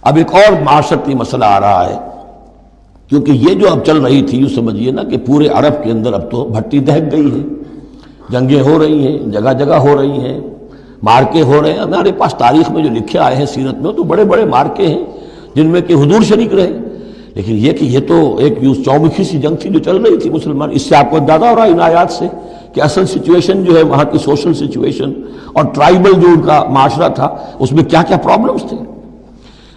اب ایک اور معاشرتی مسئلہ آ رہا ہے، کیونکہ یہ جو اب چل رہی تھی، یوں سمجھیے نا کہ پورے عرب کے اندر اب تو بھٹی دہک گئی ہے، جنگیں ہو رہی ہیں، جگہ جگہ ہو رہی ہیں، مارکے ہو رہے ہیں. ہمارے پاس تاریخ میں جو لکھے آئے ہیں سیرت میں تو بڑے بڑے مارکے ہیں جن میں کہ حضور شریک رہے. لیکن یہ کہ یہ تو ایک چومکھی سی جنگ تھی جو چل رہی تھی مسلمان. اس سے آپ کو اندازہ ہو رہا ہے ان آیات سے کہ اصل سچویشن جو ہے وہاں کی سوشل سچویشن اور ٹرائبل جو ان کا معاشرہ تھا اس میں کیا کیا پرابلمز تھے.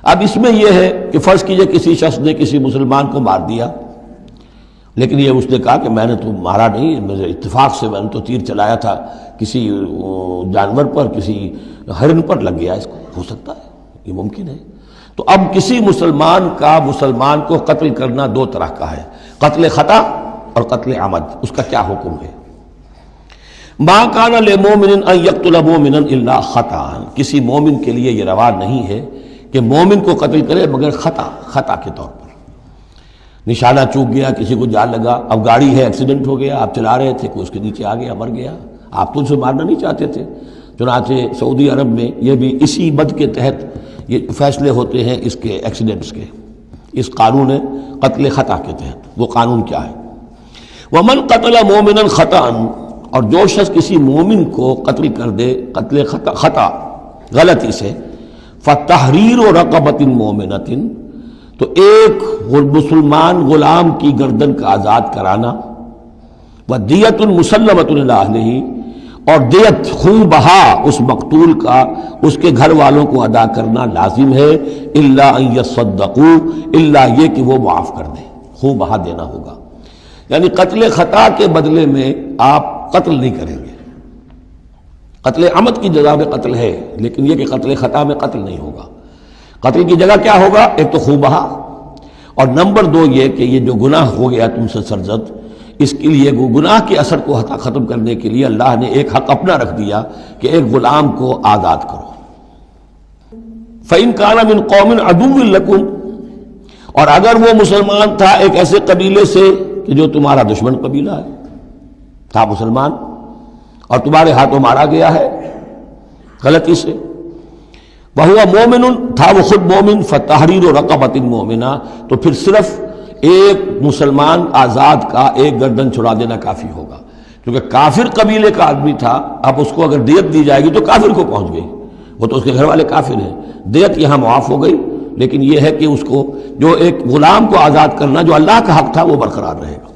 اب اس میں یہ ہے کہ فرض کیجئے کسی شخص نے کسی مسلمان کو مار دیا، لیکن یہ اس نے کہا کہ میں نے تو مارا نہیں، میرے اتفاق سے میں نے تو تیر چلایا تھا کسی جانور پر، کسی ہرن پر لگ گیا، اس کو ہو سکتا ہے، یہ ممکن ہے. تو اب کسی مسلمان کا مسلمان کو قتل کرنا دو طرح کا ہے، قتل خطا اور قتل عمد. اس کا کیا حکم ہے؟ ما کان للمؤمن ان یقتل مؤمنا الا خطا. کسی مومن کے لیے یہ روا نہیں ہے کہ مومن کو قتل کرے مگر خطا کے طور پر. نشانہ چوک گیا، کسی کو جان لگا، اب گاڑی ہے، ایکسیڈنٹ ہو گیا، آپ چلا رہے تھے، کوئی اس کے نیچے آ گیا، مر گیا، آپ تو اسے مارنا نہیں چاہتے تھے. چنانچہ سعودی عرب میں یہ بھی اسی بد کے تحت یہ فیصلے ہوتے ہیں اس کے ایکسیڈنٹس کے، اس قانون قتل خطا کے تحت. وہ قانون کیا ہے؟ ومن قتل مومنا خطا، اور جو شخص کسی مومن کو قتل کر دے قتل خطا غلطی سے، فتحریر رقبۃ مؤمنۃ، تو ایک مسلمان غلام کی گردن کا آزاد کرانا، ودیۃ مسلمۃ الی اہلہ، اور دیت خون بہا اس مقتول کا اس کے گھر والوں کو ادا کرنا لازم ہے، الا ان یصدقوا، الا یہ کہ وہ معاف کر دیں، خون بہا دینا ہوگا. یعنی قتل خطا کے بدلے میں آپ قتل نہیں کریں گے. قتل عمد کی جزا میں قتل ہے، لیکن یہ کہ قتل خطا میں قتل نہیں ہوگا. قتل کی جگہ کیا ہوگا؟ ایک تو خون بہا، اور نمبر دو یہ کہ یہ جو گناہ ہو گیا تم سے سرزد، اس کے لیے گناہ کے اثر کو ختم کرنے کے لیے اللہ نے ایک حق اپنا رکھ دیا کہ ایک غلام کو آزاد کرو. فَإِن كَانَ مِن قَوْمٍ عَدُوٍّ لَكُمْ، اور اگر وہ مسلمان تھا ایک ایسے قبیلے سے کہ جو تمہارا دشمن قبیلہ ہے، تھا مسلمان اور تمہارے ہاتھوں مارا گیا ہے غلطی سے، وَهُوَ مُؤْمِنٌ، تھا وہ خود مومن، فَتَحْرِيرُ رَقَبَةٍ مُؤْمِنَةٍ، تو پھر صرف ایک مسلمان آزاد کا ایک گردن چھڑا دینا کافی ہوگا. کیونکہ کافر قبیلے کا آدمی تھا، اب اس کو اگر دیت دی جائے گی تو کافر کو پہنچ گئی، وہ تو اس کے گھر والے کافر ہیں. دیت یہاں معاف ہو گئی، لیکن یہ ہے کہ اس کو جو ایک غلام کو آزاد کرنا جو اللہ کا حق تھا وہ برقرار رہے گا.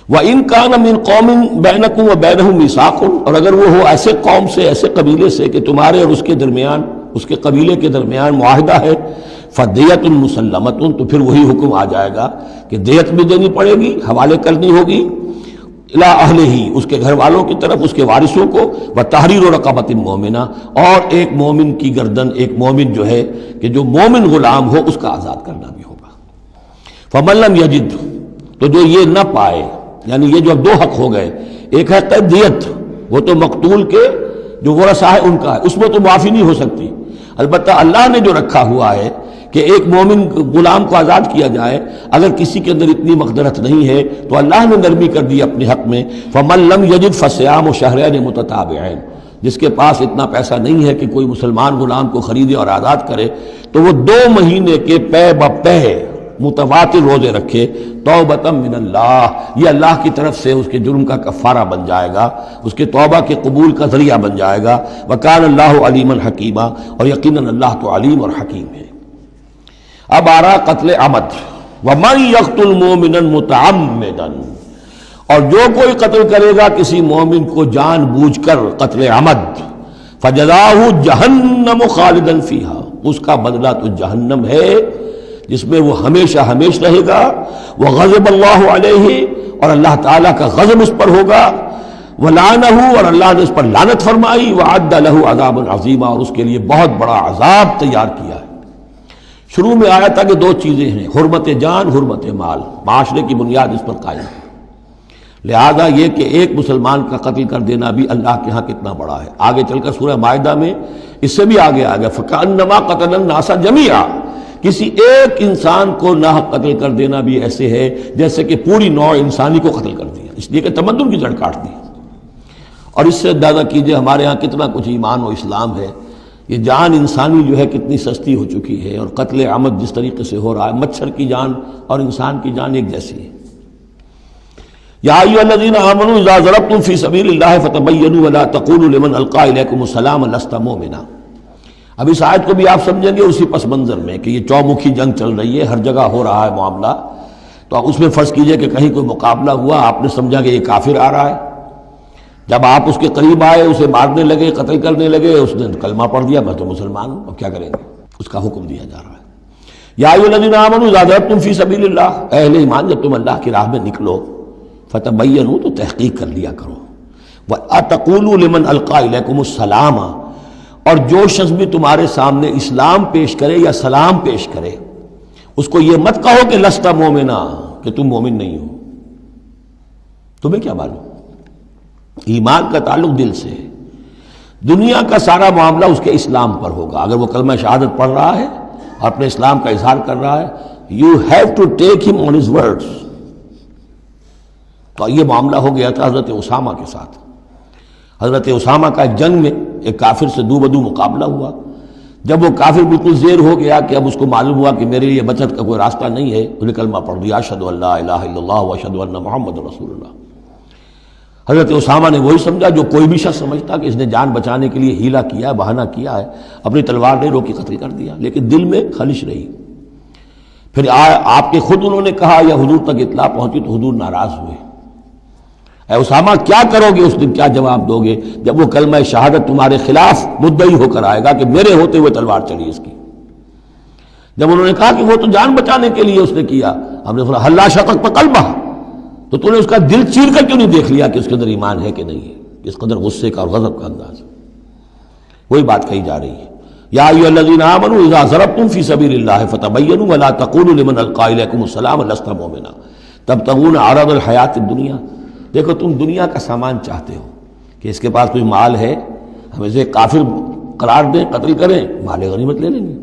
وَإِن كَانَ مِن قَوْمٍ بَيْنَكُمْ وَبَيْنَهُم مِيثَاقٌ، اور اگر وہ ہو ایسے قوم سے، ایسے قبیلے سے کہ تمہارے اور اس کے درمیان، اس کے قبیلے کے درمیان معاہدہ ہے، فَدِيَةٌ مُسَلَّمَةٌ، تو پھر وہی حکم آ جائے گا کہ دیت بھی دینی پڑے گی، حوالے کرنی ہوگی، الی اہلہ، اس کے گھر والوں کی طرف، اس کے وارثوں کو، وَتَحْرِيرُ رَقَبَةٍ مُؤْمِنَةٍ، اور ایک مومن کی گردن، ایک مومن جو ہے کہ جو مومن غلام ہو اس کا آزاد کرنا بھی ہوگا. فَمَن لَّمْ يَجِدْ، تو جو یہ نہ پائے، یعنی یہ جو اب دو حق ہو گئے، ایک ہے دیت، وہ تو مقتول کے جو ورثہ ہے ان کا ہے، اس میں تو معافی نہیں ہو سکتی. البتہ اللہ نے جو رکھا ہوا ہے کہ ایک مومن غلام کو آزاد کیا جائے، اگر کسی کے اندر اتنی مقدرت نہیں ہے تو اللہ نے نرمی کر دی اپنے حق میں. فَمَن لَّمْ يَجِدْ فَصِيَامُ شَهْرَيْنِ مُتَتَابِعَيْنِ، جس کے پاس اتنا پیسہ نہیں ہے کہ کوئی مسلمان غلام کو خریدے اور آزاد کرے، تو وہ 2 مہینے کے پے بپے متواتر روزے رکھے، توبۃ من اللہ، یہ اللہ کی طرف سے اس کے جرم کا کفارہ بن جائے گا، اس کے توبہ کے قبول کا ذریعہ بن جائے گا. وَكَانَ اللَّهُ عَلِيمًا حَكِيمًا، اور یقیناً اللہ تو علیم اور حکیم ہے. اب آ رہا قتل عمد. وَمَن يَقْتُلْ مُؤْمِنًا مُتَعَمِّدًا، اور جو کوئی قتل کرے گا کسی مومن کو جان بوجھ کر قتل عمد، فَجَزَاؤُهُ جَهَنَّمُ خَالِدًا فِيهَا، اس کا بدلہ تو جہنم ہے جس میں وہ ہمیشہ ہمیش رہے گا. وَغَضِبَ اللَّهُ عَلَيْهِ، اور اللہ تعالیٰ کا غضب اس پر ہوگا. وَلَعَنَهُ، اور اللہ نے اس پر لعنت فرمائی. وَعَدَّ لَهُ عَذَابًا عَظِيمًا، اور اس کے لیے بہت بڑا عذاب تیار کیا ہے. شروع میں آیا تھا کہ 2 چیزیں ہیں، حرمت جان، حرمت مال، معاشرے کی بنیاد اس پر قائم ہے. لہذا یہ کہ ایک مسلمان کا قتل کر دینا بھی اللہ کے ہاں کتنا بڑا ہے. آگے چل کر سورہ مائدہ میں اس سے بھی آگے آ گیا، فَكَأَنَّمَا قَتَلَ النَّاسَ جَمِيعًا، کسی ایک انسان کو ناحق قتل کر دینا بھی ایسے ہے جیسے کہ پوری نوع انسانی کو قتل کر دیا، اس لیے کہ تمدن کی جڑ کاٹ دی. اور اس سے اندازہ کیجئے ہمارے ہاں کتنا کچھ ایمان و اسلام ہے یہ جان انسانی جو ہے کتنی سستی ہو چکی ہے، اور قتل عمد جس طریقے سے ہو رہا ہے، مچھر کی جان اور انسان کی جان ایک جیسی ہے۔ یا ایھا الذین آمنوا اذا ضربتم فی سبیل اللہ فتبینوا ولا تقولوا لمن القی الیکم السلام لست مؤمنا۔ اب اس آیت کو بھی آپ سمجھیں گے اسی پس منظر میں کہ یہ چومکھی جنگ چل رہی ہے، ہر جگہ ہو رہا ہے معاملہ، تو آپ اس میں فرض کیجئے کہ کہیں کوئی مقابلہ ہوا، آپ نے سمجھا کہ یہ کافر آ رہا ہے، جب آپ اس کے قریب آئے، اسے مارنے لگے، قتل کرنے لگے، اس نے کلمہ پڑھ دیا میں تو مسلمان ہوں، اب کیا کریں گے؟ اس کا حکم دیا جا رہا ہے۔ یا ایھا الذین آمنوا اذا ضربتم فی سبیل اللہ، اے اہل ایمان جب تم اللہ کی راہ میں نکلو، فتبینوا تو تحقیق کر لیا کرو، وَأَتَقُولُوا لِمَنْ أَلْقَى إِلَيْكُمُ السَّلَامَ، اور جو شخص بھی تمہارے سامنے اسلام پیش کرے یا سلام پیش کرے، اس کو یہ مت کہو کہ لست مومنا، کہ تم مومن نہیں ہو، تمہیں کیا معلوم؟ ایمان کا تعلق دل سے ہے، دنیا کا سارا معاملہ اس کے اسلام پر ہوگا۔ اگر وہ کلمہ شہادت پڑھ رہا ہے اور اپنے اسلام کا اظہار کر رہا ہے، یو ہیو ٹو ٹیک ہم آن ہز ورڈز۔ تو یہ معاملہ ہو گیا تھا حضرت اسامہ کے ساتھ۔ حضرت اسامہ کا جنگ میں ایک کافر سے دو بدو مقابلہ ہوا، جب وہ کافر بالکل زیر ہو گیا کہ اب اس کو معلوم ہوا کہ میرے لیے بچت کا کوئی راستہ نہیں ہے، انہوں نے کلمہ پڑھ دیا، اشہد ان لا الہ الا اللہ واشہد ان محمد رسول اللہ۔ حضرت اسامہ نے وہی سمجھا جو کوئی بھی شخص سمجھتا کہ اس نے جان بچانے کے لیے ہیلا کیا ہے، بہانہ کیا ہے، اپنی تلوار نے روکی، قتل کر دیا، لیکن دل میں خلش رہی۔ پھر آپ کے خود انہوں نے کہا یا حضور تک اطلاع پہنچی تو حضور ناراض ہوئے، اے اسامہ کیا کرو گے اس دن، کیا جواب دو گے جب وہ کلمہ شہادت تمہارے خلاف مدعی ہو کر آئے گا کہ میرے ہوتے ہوئے تلوار چلی اس کی؟ جب انہوں نے کہا کہ وہ تو جان بچانے کے لیے اس نے کیا، ہم نے فرمایا ہلا شقق قلبہ، تو تو نے اس کا دل چیر کر کیوں نہیں دیکھ لیا کہ اس کے اندر ایمان ہے کہ نہیں ہے؟ اس قدر غصے کا اور غضب کا انداز، وہی بات کہی جا رہی ہے۔ یا ایھا الذین آمنوا اذا ضربتم فی سبیل اللہ فتبینوا ولا تقولوا لمن القی الیکم السلام لست مؤمنا تبتغون عرض الحیات الدنیا۔ دیکھو تم دنیا کا سامان چاہتے ہو کہ اس کے پاس کوئی مال ہے، ہم اسے کافر قرار دیں، قتل کریں، مال غنیمت لے لیں گے۔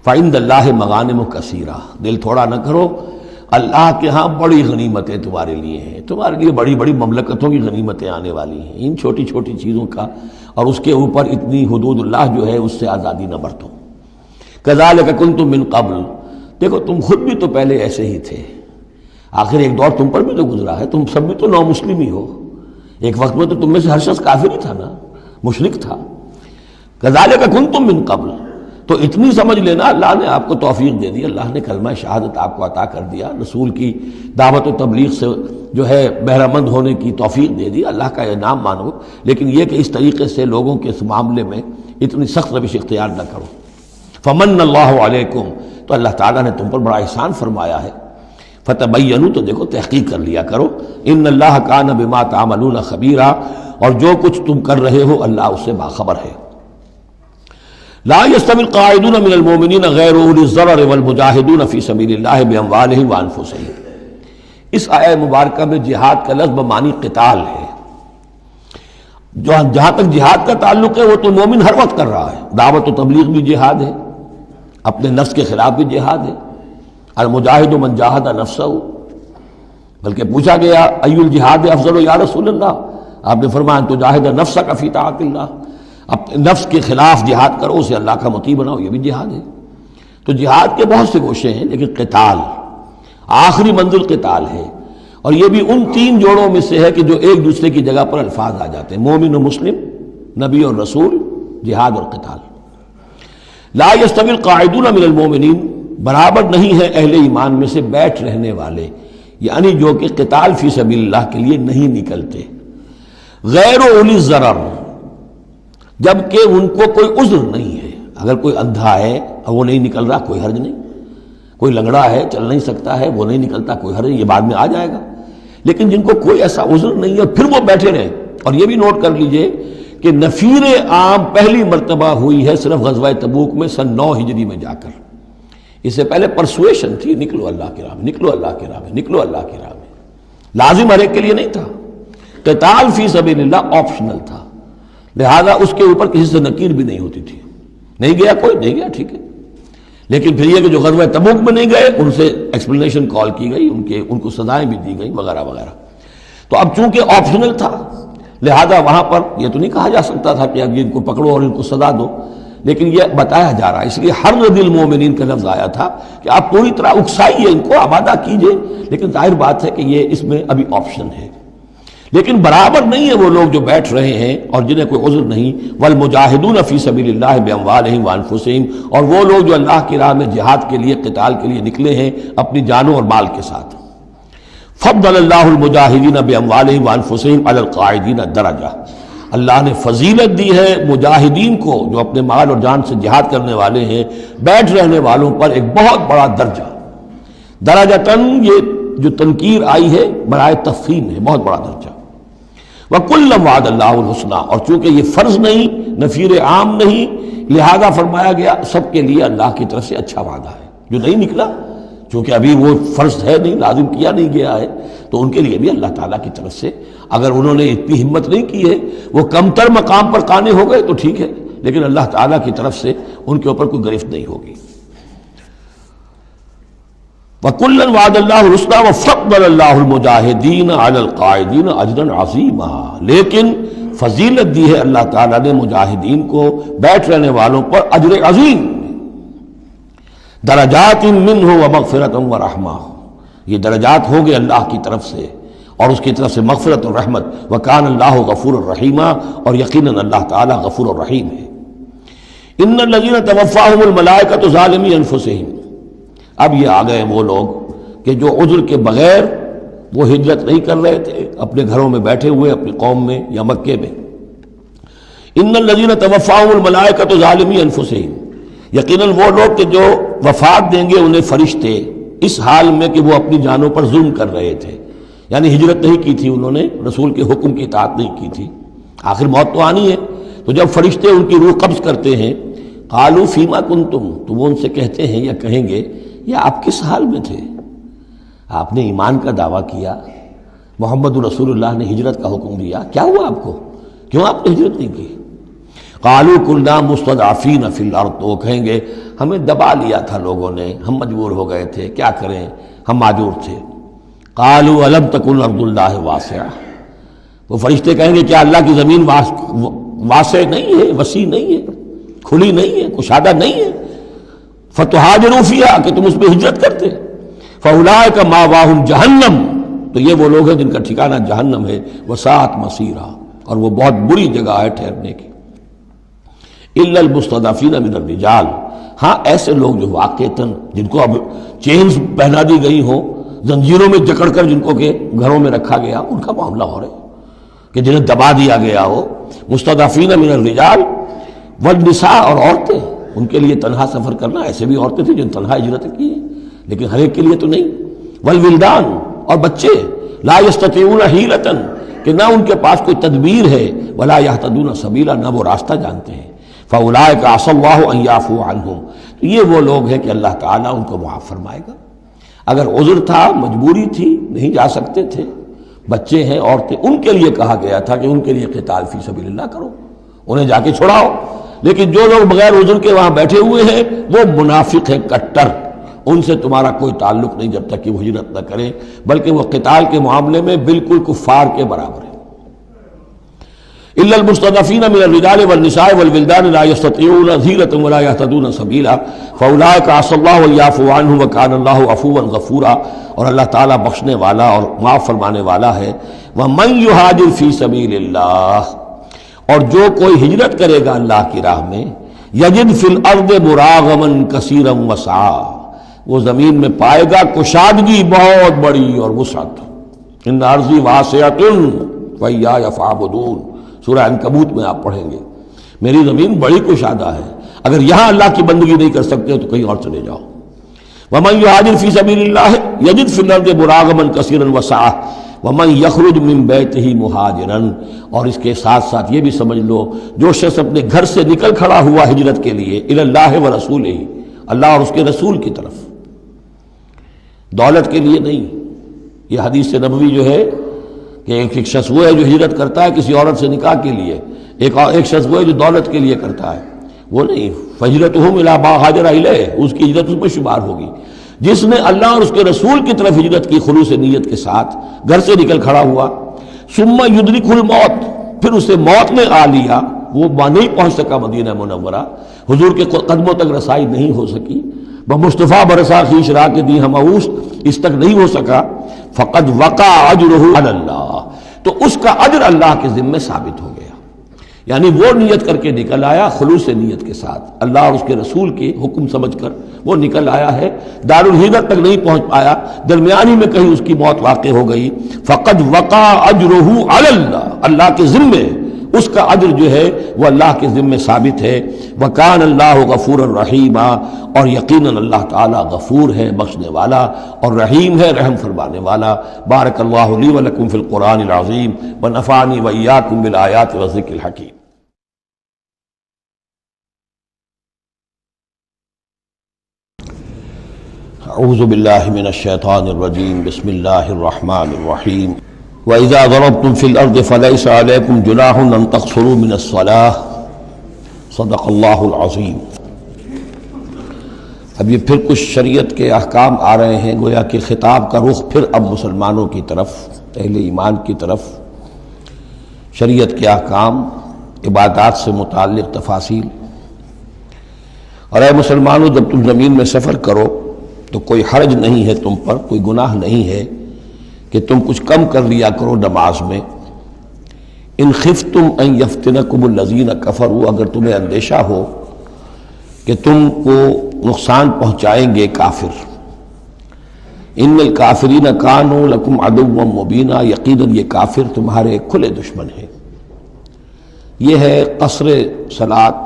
فعند اللہ مغانم کثیرہ، دل تھوڑا نہ کرو، اللہ کے ہاں بڑی غنیمتیں تمہارے لیے ہیں، تمہارے لیے بڑی بڑی مملکتوں کی غنیمتیں آنے والی ہیں، ان چھوٹی چھوٹی چیزوں کا اور اس کے اوپر اتنی حدود اللہ جو ہے اس سے آزادی نہ برتو۔ کذالک کنتم من قبل، دیکھو تم خود بھی تو پہلے ایسے ہی تھے، آخر ایک دور تم پر بھی تو گزرا ہے، تم سب بھی تو نو مسلم ہی ہو، ایک وقت میں تو تم میں سے ہر شخص کافر ہی تھا نا، مشرک تھا۔ کذالک کنتم من قبل، تو اتنی سمجھ لینا اللہ نے آپ کو توفیق دے دی، اللہ نے کلمہ شہادت آپ کو عطا کر دیا، رسول کی دعوت و تبلیغ سے جو ہے بہرہ مند ہونے کی توفیق دے دی، اللہ کا انعام مانو، لیکن یہ کہ اس طریقے سے لوگوں کے اس معاملے میں اتنی سخت روش اختیار نہ کرو۔ فمن اللہ علیکم، تو اللہ تعالیٰ نے تم پر بڑا احسان فرمایا ہے، فتبینوا، تو دیکھو تحقیق کر لیا کرو، ان اللہ کان بما تعملون خبیرا، اور جو کچھ تم کر رہے ہو اللہ اس سے باخبر ہے۔ لا يستوي القاعدون من المؤمنین غیر اولی الضرر والمجاہدون فی سبیل اللہ باموالہم وانفسہم۔ اس آیہ مبارکہ میں جہاد کا لفظ بمعنی قتال ہے، جہاں تک جہاد کا تعلق ہے وہ تو مومن ہر وقت کر رہا ہے، دعوت و تبلیغ بھی جہاد ہے، اپنے نفس کے خلاف بھی جہاد ہے، المجاہد من جاہد نفسہ، بلکہ پوچھا گیا ای الجہاد افضل یا رسول اللہ، آپ نے فرمایا ان تجاہد نفسک فی طاعت اللہ، اپنے نفس کے خلاف جہاد کرو، اسے اللہ کا مطیع بناؤ، یہ بھی جہاد ہے۔ تو جہاد کے بہت سے گوشے ہیں، لیکن قتال آخری منزل قتال ہے، اور یہ بھی ان تین جوڑوں میں سے ہے کہ جو ایک دوسرے کی جگہ پر الفاظ آ جاتے ہیں، مومن و مسلم، نبی اور رسول، جہاد اور قتال۔ لا یستوی القاعدون من المؤمنین، برابر نہیں ہے اہل ایمان میں سے بیٹھ رہنے والے، یعنی جو کہ قتال فی سبیل اللہ کے لیے نہیں نکلتے، غیر اولی الضرر، جبکہ ان کو کوئی عذر نہیں ہے، اگر کوئی اندھا ہے اور وہ نہیں نکل رہا کوئی حرج نہیں، کوئی لنگڑا ہے چل نہیں سکتا ہے وہ نہیں نکلتا کوئی حرج نہیں، یہ بعد میں آ جائے گا، لیکن جن کو کوئی ایسا عذر نہیں ہے پھر وہ بیٹھے رہیں۔ اور یہ بھی نوٹ کر لیجئے کہ نفیر عام پہلی مرتبہ ہوئی ہے صرف غزوہ تبوک میں سن 9 ہجری میں جا کر، اس سے پہلے پرسویشن تھی، نکلو اللہ کی راہ میں، نکلو اللہ کی راہ میں، نکلو اللہ کی راہ میں، لازم ہر ایک کے لیے نہیں تھا، قتال فی سبیل اللہ آپشنل تھا، لہذا اس کے اوپر کسی سے نکیر بھی نہیں ہوتی تھی، نہیں گیا کوئی نہیں گیا ٹھیک ہے، لیکن پھر یہ کہ جو غزوہ تبوک میں نہیں گئے ان سے ایکسپلینیشن کال کی گئی، ان کو سزائیں بھی دی گئی وغیرہ وغیرہ۔ تو اب چونکہ آپشنل تھا لہذا وہاں پر یہ تو نہیں کہا جا سکتا تھا کہ اب ان کو پکڑو اور ان کو سزا دو، لیکن یہ بتایا جا رہا ہے، اس لیے حرض المومنین کا لفظ آیا تھا کہ آپ پوری طرح اکسائیے ان کو، آبادہ کیجئے، لیکن ظاہر بات ہے کہ یہ اس میں ابھی آپشن ہے۔ لیکن برابر نہیں ہے وہ لوگ جو بیٹھ رہے ہیں اور جنہیں کوئی عذر نہیں، والمجاہدون فی سبیل اللہ باموالہم وانفسہم، اور وہ لوگ جو اللہ کی راہ میں جہاد کے لیے، قتال کے لیے نکلے ہیں اپنی جانوں اور مال کے ساتھ۔ فضل اللہ المجاہدین باموالہم وانفسہم علی القاعدین درجہ، اللہ نے فضیلت دی ہے مجاہدین کو جو اپنے مال اور جان سے جہاد کرنے والے ہیں، بیٹھ رہنے والوں پر ایک بہت بڑا درجہ۔ درجتاً یہ جو تنکیر آئی ہے برائے تفخیم ہے، بہت بڑا درجہ۔ وَكُلًّا وَعَدَ اللَّهُ الْحُسْنَىٰ، اور چونکہ یہ فرض نہیں، نفیر عام نہیں، لہذا فرمایا گیا سب کے لیے اللہ کی طرف سے اچھا وعدہ ہے۔ جو نہیں نکلا، چونکہ ابھی وہ فرض ہے نہیں، لازم کیا نہیں گیا ہے، تو ان کے لیے بھی اللہ تعالیٰ کی طرف سے، اگر انہوں نے اتنی ہمت نہیں کی ہے، وہ کمتر مقام پر قانے ہو گئے تو ٹھیک ہے، لیکن اللہ تعالیٰ کی طرف سے ان کے اوپر کوئی گرفت نہیں ہوگی۔ وَكُلًّا وَعَدَ اللَّهُ الْحُسْنَىٰ وَفَضَّلَ اللَّهُ الْمُجَاهِدِينَ عَلَى الْقَاعِدِينَ أَجْرًا عَظِيمًا، لیکن فضیلت دی ہے اللہ تعالیٰ نے مجاہدین کو بیٹھ رہنے والوں پر اجر عظیم، درجات منہ ومغفرۃ ورحمہ، یہ درجات ہوں گے اللہ کی طرف سے اور اس کی طرف سے مغفرت اور رحمت، وکان اللہ غفور الرحیم، اور یقیناً اللہ تعالیٰ غفور الرحیم ہے۔ ان الذین توفاہم الملائکۃ ظالمی انفسہم، اب یہ آ گئے وہ لوگ کہ جو عذر کے بغیر وہ ہجرت نہیں کر رہے تھے، اپنے گھروں میں بیٹھے ہوئے اپنی قوم میں یا مکے میں۔ ان الذین توفاہم الملائکۃ ظالمی انفسہم، یقیناً وہ لوگ کہ جو وفات دیں گے انہیں فرشتے اس حال میں کہ وہ اپنی جانوں پر ظلم کر رہے تھے، یعنی ہجرت نہیں کی تھی انہوں نے، رسول کے حکم کی اطاعت نہیں کی تھی، آخر موت تو آنی ہے، تو جب فرشتے ان کی روح قبض کرتے ہیں، قالوا فیما کنتم، تو وہ ان سے کہتے ہیں یا کہیں گے یہ آپ کس حال میں تھے؟ آپ نے ایمان کا دعویٰ کیا، محمد رسول اللہ نے ہجرت کا حکم دیا، کیا ہوا آپ کو؟ کیوں آپ نے ہجرت نہیں کی؟ قالوا كنا مستضعفین فی الارض، تو وہ کہیں گے ہمیں دبا لیا تھا لوگوں نے، ہم مجبور ہو گئے تھے، کیا کریں، ہم معذور تھے۔ قالوا الم تکن ارض اللہ واسعہ، وہ فرشتے کہیں گے کیا اللہ کی زمین واسع نہیں ہے، وسیع نہیں ہے، کھلی نہیں ہے، کشادہ نہیں ہے، فتہاجروا فیہا، کہ تم اس میں ہجرت کرتے، فاولئک مأواہم جہنم، تو یہ وہ لوگ ہیں جن کا ٹھکانہ جہنم ہے، وساءت مصیرا، اور وہ بہت بری جگہ ہے ٹھہرنے کی۔ الا المستضعفین من الرجال، ہاں ایسے لوگ جو واقعتاً جن کو اب چینز پہنا دی گئی ہوں، زنجیروں میں جکڑ کر جن کو کہ گھروں میں رکھا گیا، ان کا معاملہ ہو رہا ہے کہ جنہیں دبا دیا گیا ہو۔ مستضعفین من الرجال والنساء، اور عورتیں، ان کے لیے تنہا سفر کرنا، ایسے بھی عورتیں تھیں جن تنہا ہجرت کی ہے، لیکن ہر ایک کے لیے تو نہیں۔ والولدان، اور بچے، لا یستطیعون حیلۃ، کہ نہ ان کے پاس کوئی تدبیر ہے، ولا یہتدون سبیلا، نہ وہ راستہ جانتے ہیں۔ فاولئک عسى اللہ ان یعفو عنہم، تو یہ وہ لوگ ہیں کہ اللہ تعالیٰ ان کو معاف فرمائے گا۔ اگر عذر تھا، مجبوری تھی، نہیں جا سکتے تھے، بچے ہیں، عورتیں، ان کے لیے کہا گیا تھا کہ ان کے لیے قتال فی سبیل اللہ کرو، انہیں جا کے چھڑاؤ، لیکن جو لوگ بغیر عذر کے وہاں بیٹھے ہوئے ہیں وہ منافق ہیں کٹر، ان سے تمہارا کوئی تعلق نہیں جب تک کہ وہ ہجرت نہ کریں، بلکہ وہ قتال کے معاملے میں بالکل کفار کے برابر ہیں۔ الا المستضعفین من الرجال والنساء والولدان لا يستطيعون حیلۃ ولا يهتدون سبیلا فاولئک عسى الله ان يعفو عنهم وكان الله عفوا غفورا، اور اللہ تعالیٰ بخشنے والا اور معاف فرمانے والا ہے۔ ومن يهاجر في سبيل اللہ، اور جو کوئی ہجرت کرے گا اللہ کی راہ میں، یجد فی الارض مراغما کثیرا وسعا، وہ زمین میں پائے گا کشادگی بہت بڑی اور وسعت۔ ان ارضی واسعۃ فإیایا فاعبدون، سورہ عنکبوت میں آپ پڑھیں گے، میری زمین بڑی کشادہ ہے، اگر یہاں اللہ کی بندگی نہیں کر سکتے تو کہیں اور چلے جاؤ۔ ومن یہاجر فی سبیل اللہ یجد فی الارض مراغما کثیرا وسعا ومن یخرج من بیتہ مہاجرا، اور اس کے ساتھ ساتھ یہ بھی سمجھ لو جو شخص اپنے گھر سے نکل کھڑا ہوا ہجرت کے لیے، الی اللہ ورسولہ، اللہ اور اس کے رسول کی طرف، دولت کے لیے نہیں۔ یہ حدیث نبوی جو ہے کہ ایک شخص وہ ہے جو ہجرت کرتا ہے کسی عورت سے نکاح کے لیے، ایک شخص وہ ہے جو دولت کے لیے کرتا ہے، وہ نہیں۔ فہجرتہم الی ما ہاجر الیہ، اس کی ہجرت اس میں شمار ہوگی۔ جس نے اللہ اور اس کے رسول کی طرف ہجرت کی خلوص نیت کے ساتھ، گھر سے نکل کھڑا ہوا، ثم یدرکہ الموت، پھر اسے موت نے آ لیا، وہ نہیں پہنچ سکا مدینہ منورہ، حضور کے قدموں تک رسائی نہیں ہو سکی، بمصطفیٰ برسا خیش را کے دی ہماؤس اس تک نہیں ہو سکا، فقد وقع اجرہ علی اللہ، تو اس کا اجر اللہ کے ذمے ثابت ہو گیا۔ یعنی وہ نیت کر کے نکل آیا، خلوص نیت کے ساتھ، اللہ اور اس کے رسول کے حکم سمجھ کر وہ نکل آیا ہے، دارالہجرت تک نہیں پہنچ پایا، درمیانی میں کہیں اس کی موت واقع ہو گئی، فقد وقع اجرہ علی اللہ، اللہ کے ذمے اس کا اجر جو ہے وہ اللہ کے ذمے ثابت ہے۔ وَكَانَ اللَّهُ غَفُورًا رَحِيمًا، اور یقیناً اللہ تعالیٰ غفور ہے، بخشنے والا، اور رحیم ہے، رحم فرمانے والا۔ بارک اللہ لی ولکم فی القرآن العظیم ونفعنی وإیاکم بالآیات والذکر الحکیم۔ اعوذ باللہ من الشیطان الرجیم، بسم اللہ الرحمن الرحیم۔ وَإِذَا ضَرَبْتُمْ فِي الْأَرْضِ فَلَيْسَ عَلَيْكُمْ جُنَاحٌ أَن تَقْصُرُوا مِنَ الصَّلَاةِ صدق اللہ العظیم۔ اب یہ پھر کچھ شریعت کے احکام آ رہے ہیں، گویا کہ خطاب کا رخ پھر اب مسلمانوں کی طرف، اہل ایمان کی طرف، شریعت کے احکام، عبادات سے متعلق تفاصیل۔ اور اے مسلمانوں، جب تم زمین میں سفر کرو تو کوئی حرج نہیں ہے تم پر، کوئی گناہ نہیں ہے کہ تم کچھ کم کر لیا کرو نماز میں۔ ان خفتم ان یفتنکم الذین کفروا، اگر تمہیں اندیشہ ہو کہ تم کو نقصان پہنچائیں گے کافر۔ ان الکافرین کانوا لکم عدوا مبینا، یقیناً یہ کافر تمہارے کھلے دشمن ہیں۔ یہ ہے قصر صلاۃ،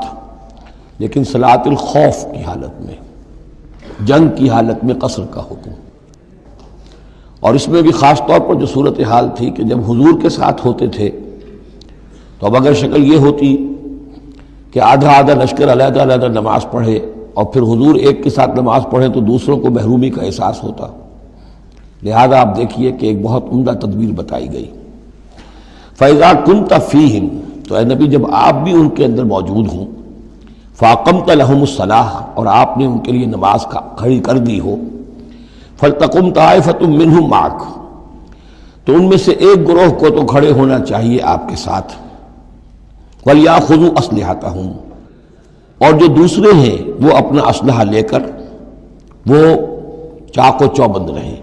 لیکن صلاۃ الخوف کی حالت میں، جنگ کی حالت میں قصر کا حکم۔ اور اس میں بھی خاص طور پر جو صورتحال تھی کہ جب حضور کے ساتھ ہوتے تھے تو اب اگر شکل یہ ہوتی کہ آدھا آدھا لشکر علیحدہ علیحدہ نماز پڑھے اور پھر حضور ایک کے ساتھ نماز پڑھیں تو دوسروں کو محرومی کا احساس ہوتا، لہذا آپ دیکھیے کہ ایک بہت عمدہ تدبیر بتائی گئی۔ فَإِذَا كُنْتَ فِيهِمْ، تو اے نبی جب آپ بھی ان کے اندر موجود ہوں، فَأَقَمْتَ لَهُمُ الصَّلَاةَ، اور آپ نے ان کے لیے نماز کھڑی کر دی ہو، فَلْتَقُمْ طَائِفَةٌ مِّنْهُمْ مَعَكَ، تو ان میں سے ایک گروہ کو تو کھڑے ہونا چاہیے آپ کے ساتھ، وَلْيَأْخُذُوا أَسْلِحَتَهُمْ، اور جو دوسرے ہیں وہ اپنا اسلحہ لے کر وہ چاق و چوبند رہیں۔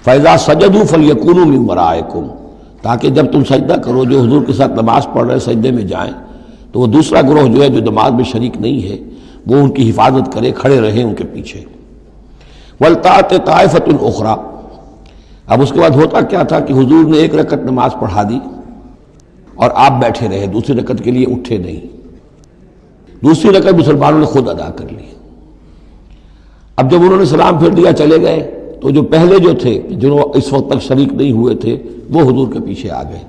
فَإِذَا سَجَدُوا فَلْيَكُونُوا مِن وَرَائِكُمْ، تاکہ جب تم سجدہ کرو، جو حضور کے ساتھ نماز پڑھ رہے سجدے میں جائیں تو وہ دوسرا گروہ جو ہے جو نماز میں شریک نہیں ہے وہ ان کی حفاظت کرے، کھڑے رہیں ان کے پیچھے۔ وَلْتَأْتِ طَائِفَةٌ أُخْرَىٰ، اب اس کے بعد ہوتا کیا تھا کہ حضور نے ایک رکعت نماز پڑھا دی اور آپ بیٹھے رہے، دوسری رکعت کے لیے اٹھے نہیں، دوسری رکعت مسلمانوں نے خود ادا کر لی۔ اب جب انہوں نے سلام پھیر دیا چلے گئے تو جو پہلے جو تھے جنہوں اس وقت تک شریک نہیں ہوئے تھے وہ حضور کے پیچھے آ گئے۔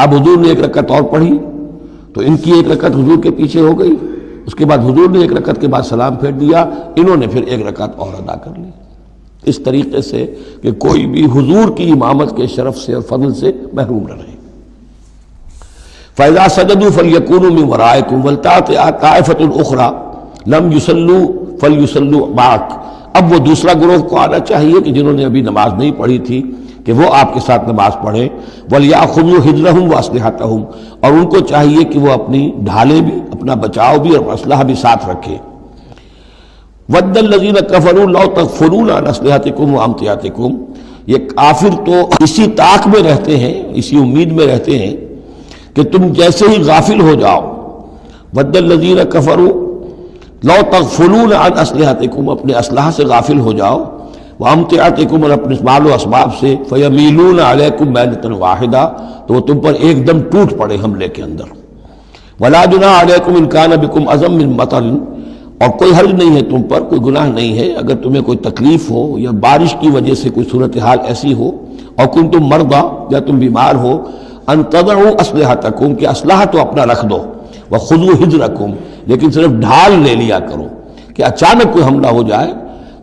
اب حضور نے ایک رکعت اور پڑھی تو ان کی ایک رکعت حضور کے پیچھے ہو گئی، اس کے بعد حضور نے ایک رکعت کے بعد سلام پھیر دیا، انہوں نے پھر ایک رکعت اور ادا کر لی، اس طریقے سے کہ کوئی بھی حضور کی امامت کے شرف سے اور فضل سے محروم نہ رہے۔ فَإِذَا سَجَدُوا فَلْيَكُونُوا مِن وَرَائِكُمْ وَلْتَأْتِ طَائِفَةٌ أُخْرَىٰ لَمْ يُصَلُّوا فَلْيُصَلُّوا مَعَكَ، اب وہ دوسرا گروہ کو آنا چاہیے کہ جنہوں نے ابھی نماز نہیں پڑھی تھی کہ وہ آپ کے ساتھ نماز پڑھیں۔ وَلْيَأْخُذُوا حِذْرَهُمْ وَأَسْلِحَتَهُمْ، اور ان کو چاہیے کہ وہ اپنی ڈھالیں بھی، اپنا بچاؤ بھی اور اسلحہ بھی ساتھ رکھے۔ وَدَّ الَّذِينَ كَفَرُوا لَوْ تَغْفُلُونَ عَنْ أَسْلِحَتِكُمْ وَأَمْتِعَتِكُمْ، یہ کافر تو اسی طاق میں رہتے ہیں، اسی امید میں رہتے ہیں کہ تم جیسے ہی غافل ہو جاؤ۔ وَدَّ الَّذِينَ كَفَرُوا لَوْ تَغْفُلُونَ عَنْ أَسْلِحَتِكُمْ، اپنے اسلحہ سے غافل ہو جاؤ، وَأَمْتِعَتِكُمْ، اور اپنے مال و اسباب سے، فَيَمِيلُونَ عَلَيْكُمْ مَيْلَةً وَاحِدَةً، تو وہ تم پر ایک دم ٹوٹ پڑے حملے کے اندر۔ وَلَا جُنَاحَ عَلَيْكُمْ إِن كَانَ بِكُمْ أَذًى مِّن مَطَرٍ، اور کوئی حرج نہیں ہے تم پر، کوئی گناہ نہیں ہے اگر تمہیں کوئی تکلیف ہو یا بارش کی وجہ سے کوئی صورتحال ایسی ہو، اور کنتم مرضى، یا تم بیمار ہو، ان تضعوا اسلحتکم، کہ اسلحہ تو اپنا رکھ دو، وخذوا حذرکم، لیکن صرف ڈھال لے لیا کرو کہ اچانک کوئی حملہ ہو جائے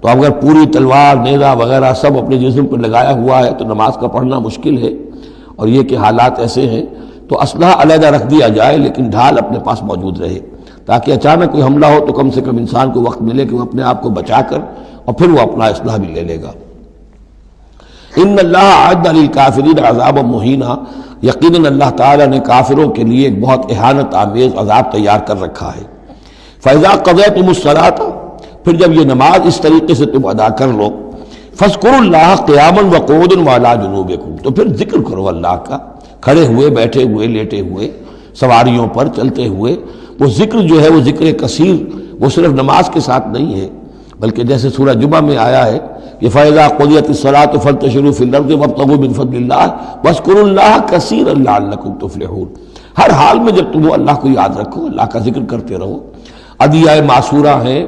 تو اگر پوری تلوار نیزہ وغیرہ سب اپنے جسم پر لگایا ہوا ہے تو نماز کا پڑھنا مشکل ہے، اور یہ کہ حالات ایسے ہیں تو اسلحہ علیحدہ رکھ دیا جائے لیکن ڈھال اپنے پاس موجود رہے، تاکہ اچانک کوئی حملہ ہو تو کم سے کم انسان کو وقت ملے کہ وہ اپنے آپ کو بچا کر اور پھر وہ اپنا اسلحہ بھی لے لے گا۔ ان اللہ اعد للکافرین عذابا مہینا، یقیناً اللہ تعالیٰ نے کافروں کے لیے ایک بہت اہانت آمیز عذاب تیار کر رکھا ہے۔ فَإِذَا قَضَيْتُمُ الصَّلَاةَ، پھر جب یہ نماز اس طریقے سے تم ادا کر لو، فَاذْكُرُوا اللَّهَ قِيَامًا وَقُعُودًا وَعَلَىٰ جُنُوبِكُمْ، تو پھر ذکر کرو اللہ کا، کھڑے ہوئے، بیٹھے ہوئے، لیٹے ہوئے، سواریوں پر چلتے ہوئے۔ وہ ذکر جو ہے وہ ذکر کثیر، وہ صرف نماز کے ساتھ نہیں ہے، بلکہ جیسے سورہ جمعہ میں آیا ہے کہ فَإِذَا قُضِيَتِ الصَّلَاةُ فَانتَشِرُوا فِي الْأَرْضِ وَابْتَغُوا مِن فَضْلِ اللَّهِ وَاذْكُرُوا اللَّهَ كَثِيرًا لَعَلَّكُمْ تُفْلِحُونَ۔ ہر حال میں جب تم اللہ کو یاد رکھو، اللہ کا ذکر کرتے رہو۔ ادعیہ معصورہ ہیں،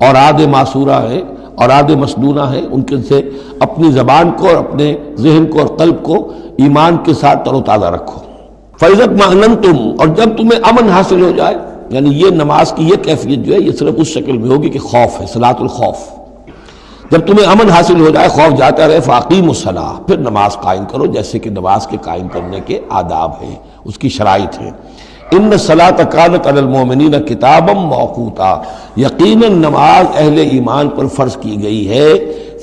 اوراد معصورہ ہیں، اوراد مسنونہ ہیں، ان کے سے اپنی زبان کو اور اپنے ذہن کو اور قلب کو ایمان کے ساتھ تر و تازہ رکھو۔ فَإِذَا اطْمَأْنَنْتُمْ، اور جب تمہیں امن حاصل ہو جائے، یعنی یہ نماز کی یہ کیفیت جو ہے یہ صرف اس شکل میں ہوگی کہ خوف ہے، صلاۃ الخوف۔ جب تمہیں امن حاصل ہو جائے، خوف جاتا رہے، فَأَقِیمُوا الصَّلَاةَ، پھر نماز قائم کرو، جیسے کہ نماز کے قائم کرنے کے آداب ہیں، اس کی شرائط ہیں۔ ان الصلاۃ کانت علی المؤمنین کتابا موقوتا، یقیناً نماز اہل ایمان پر فرض کی گئی ہے،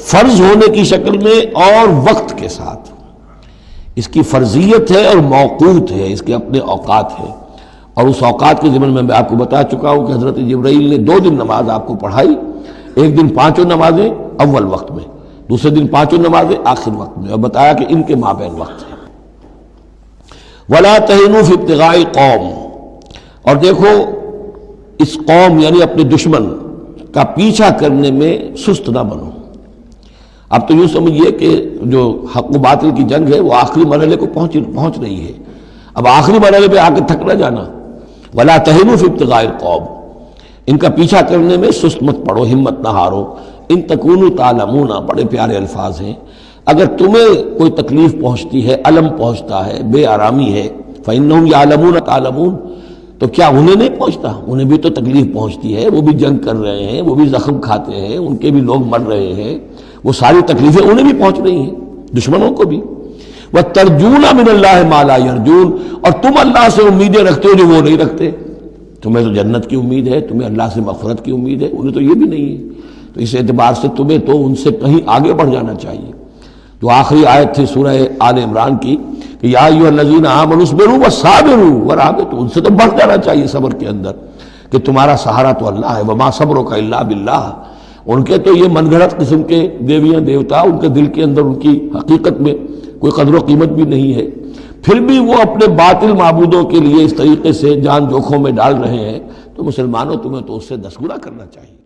فرض ہونے کی شکل میں اور وقت کے ساتھ۔ اس کی فرضیت ہے اور موقوت ہے، اس کے اپنے اوقات ہیں، اور اس اوقات کے ضمن میں آپ کو بتا چکا ہوں کہ حضرت جبرائیل نے 2 دن نماز آپ کو پڑھائی، ایک دن 5 نمازیں اول وقت میں، دوسرے دن 5 نمازیں آخر وقت میں، اور بتایا کہ ان کے مابین وقت ہے۔ وَلَا تَهِنُوا فِي ابْتِغَاءِ قَوْمٍ، اور دیکھو اس قوم یعنی اپنے دشمن کا پیچھا کرنے میں سست نہ بنو۔ اب تو یوں سمجھیے کہ جو حق و باطل کی جنگ ہے وہ آخری مرحلے کو پہنچ رہی ہے، اب آخری مرحلے پہ آ کے تھک نہ جانا۔ وَلَا تَهِنُوا فِي ابْتِغَاءِ الْقَوْمِ، ان کا پیچھا کرنے میں سست مت پڑو، ہمت نہ ہارو۔ ان تکونوا تعلمون، بڑے پیارے الفاظ ہیں، اگر تمہیں کوئی تکلیف پہنچتی ہے، الم پہنچتا ہے، بے آرامی ہے، فَإِنَّهُمْ يَعْلَمُونَ تَعْلَمُونَ، تو کیا انہیں نہیں پہنچتا؟ انہیں بھی تو تکلیف پہنچتی ہے، وہ بھی جنگ کر رہے ہیں، وہ بھی زخم کھاتے ہیں، ان کے بھی لوگ مر رہے ہیں، وہ ساری تکلیفیں انہیں بھی پہنچ رہی ہیں، دشمنوں کو بھی۔ وَتَرْجُونَ مِنَ اللَّهِ مَا لَا يَرْجُونَ، اور تم اللہ سے امیدیں رکھتے ہو جو وہ نہیں رکھتے۔ تمہیں تو جنت کی امید ہے، تمہیں اللہ سے مغفرت کی امید ہے، انہیں تو یہ بھی نہیں ہے، تو اس اعتبار سے تمہیں تو ان سے کہیں آگے بڑھ جانا چاہیے۔ جو آخری آیت تھی سورہ آل عمران کی کہ یا ایھا الذین آمنوا اصبروا وصابروا ورابطوا، ان سے تو بڑھ جانا چاہیے صبر کے اندر کہ تمہارا سہارا تو اللہ ہے، وما صبرک الا باللہ۔ ان کے تو یہ من گھڑت قسم کے دیویاں دیوتا، ان کے دل کے اندر ان کی حقیقت میں کوئی قدر و قیمت بھی نہیں ہے، پھر بھی وہ اپنے باطل معبودوں کے لیے اس طریقے سے جان جوکھوں میں ڈال رہے ہیں، تو مسلمانوں تمہیں تو اس سے 10 گنا کرنا چاہیے۔